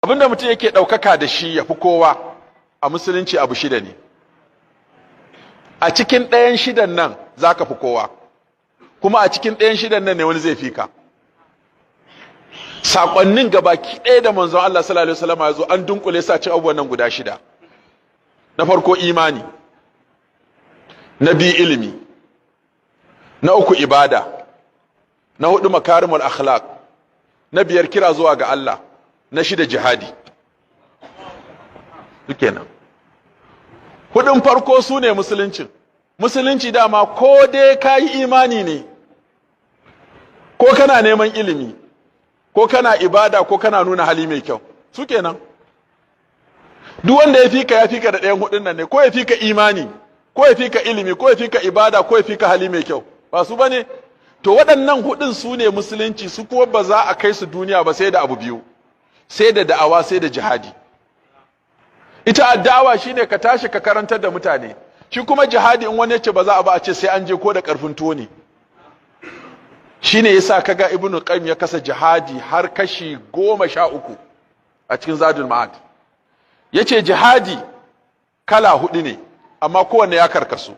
abinda mutum yake ɗaukaka da shi ya fi kowa a musulunci abu shida ne. A cikin ɗayan shidan nan za ka fi kowa, kuma a cikin ɗayan shidan nan ne wani zai fi ka. Saƙonnin gabaki ɗaya da manzon Allah sallallahu alaihi wasallam ya zo an dunkule sa cin abubuwan nan guda shida. Na farko imani, na biyu ilimi, na uku ibada, na hudu makarimul akhlaq, na biyar kira zuwa ga Allah, na shida jihadi. Dukenan. Hudun farko su ne musuluncin. Musulunci dama ko dai ka yi imani ne, ko kana neman ilimi, ko kana ibada, ko kana nuna hali mai kyau. Su kenan. Duk wanda ya fika da ɗayan hudun nan ne, ko ya fika imani, ko ya fika ilimi, ko ya fika ibada, ko ya fika hali mai kyau. Ba su bane? To waɗannan hudun su ne musulunci, su kuma ba za a kai su duniya ba sai da abu biyu. Sai da da'awa, sai da jihadi. Ita da'awa shine ka tashi ka karantar da mutane. Shi kuma jihadi in wani yace ba za a ba a ce sai an je ko da karfin tuwo ne. Shine yasa kaga Ibn Qayyim ya kasa jihadi har kashi 13 a cikin Zadul Ma'ad. Yace jihadi kala hudu ne, amma kowanne ya karkasu.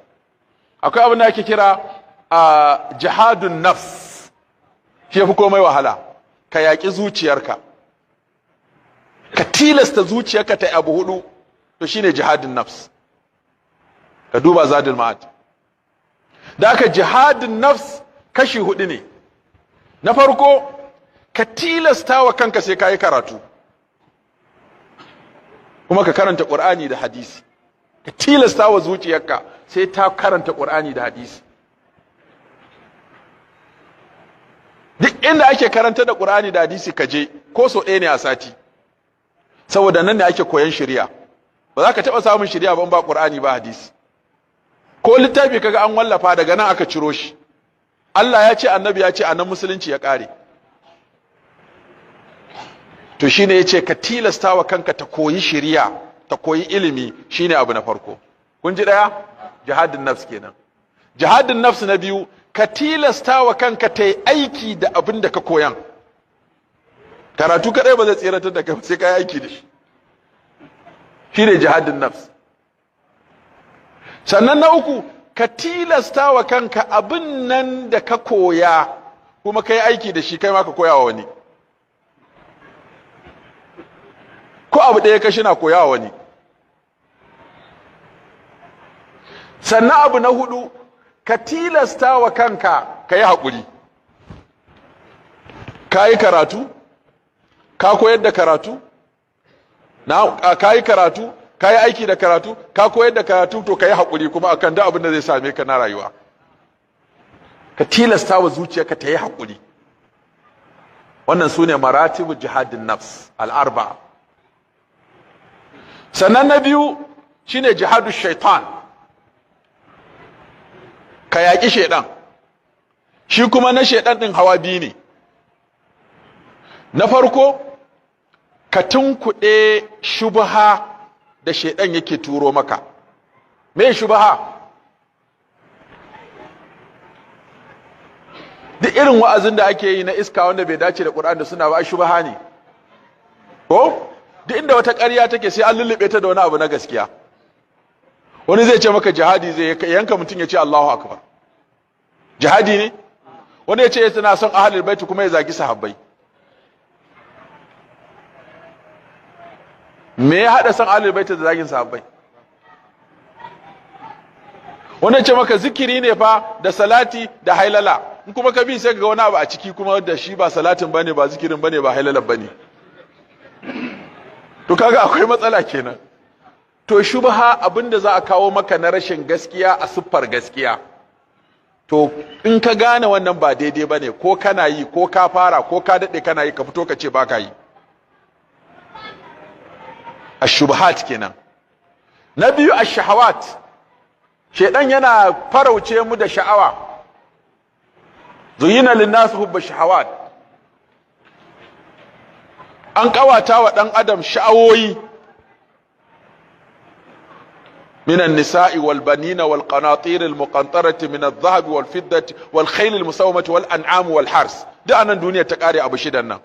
Akwai abin da ake kira jihadun nafs. Shi yafi komai wahala. Ka yaki zuciyarka. Ka tilasta zuciyarka ta abu hudu, to shine jihadin nafs. Ka duba Zadul Ma'ad. Da aka jihadin nafs kashi hudu ne. Na farko, ka tilasta wa kanka sai ka yi karatu, kuma ka karanta Qur'ani da hadisi. Ka tilasta wa zuciyarka sai ta karanta Qur'ani da hadisi. Duk inda ake karanta da Qur'ani da hadisi ka je, ko so ɗaya ne a sati. Saboda nan ne ake koyan shari'a. Ba za ka taɓa samun shari'a ban ba Qur'ani ba hadisi. Ko littafi kaga an wallafa daga nan aka ciro shi. Allah ya ce, annabi ya ce, anan musulunci ya ƙare. To shine yace ka tilasta wa kanka ta koyi shari'a, ta koyi ilimi, shine abu na farko. Kun ji daya? Jihadin nafs kenan. Jihadin nafs na biyu, ka tilasta wa kanka ta yi aiki da abin da ka koyan. Karatu kadai ba zai tseratar da kai sai ka yi aiki da shi. Shine jihadin nafs. Sannan na uku, ka tilasta wa kanka abin nan da ka koya kuma ka yi aiki da shi, kai ma ka koya wa wani. Ko abu ɗaya ka shina koya wa wani. Sannan abu na hudu, ka tilasta wa kanka ka yi haƙuri. Ka yi karatu, ka koyar da karatu, ka yi karatu, ka yi aiki da karatu, ka koyar da karatu, to ka yi haƙuri kuma akan duk abin da zai same ka na rayuwa. Ka tilasta wa zuciyarka ta yi haƙuri. Wannan su ne maratibu jihadin nafs al'arba. Sannan na biyu shine jihadu shaitan. Ka yaƙi shaiɗan. Shi kuma na shaiɗan ɗin hawa biyu ne. Na farko, ka tunkuɗe shubha da shaidan yake turo maka. Me shubha? Duk irin wa'azin da ake yi na iska wanda bai dace da Qur'ani da Sunna ba shubha ne. Ko duk inda wata ƙarya take sai an lullube ta da wani abu na gaskiya. Wani zai ce maka jihadi zai yanka mutum ya ce Allahu akbar. Jihadi ne? Wani ya ce yana son ahlul bait kuma ya zagi sahabbai. Me ya haɗa san ahlul bait da zagin sahabbai? Wannan ce maka zikiri ne fa da salati da hailala, in kuma ka bi sai ga wani abu a ciki kuma da shi ba salatin bane, ba zikirin bane, ba hailalan bane. To kaga akwai matsala kenan. To shubha abinda za a kawo maka na rashin gaskiya a siffar gaskiya. To in ka gane wannan ba daidai bane, ko kana yi, ko ka fara, ko ka dade kana yi, ka fito ka ce baka yi. Ash-shubuhat kenan. Na biyu ash-shahawat. Shedan yana farauce mu da sha'awa. Zuyina lin-nas hubbu shahawat. An kawata wa dan adam sha'awoyi. من النساء والبنين والقناطير المقنطرة من الذهب والفضة والخيل المسومة والأنعام والحرث. ده أنا الدنيا تقاري أبو شدنا.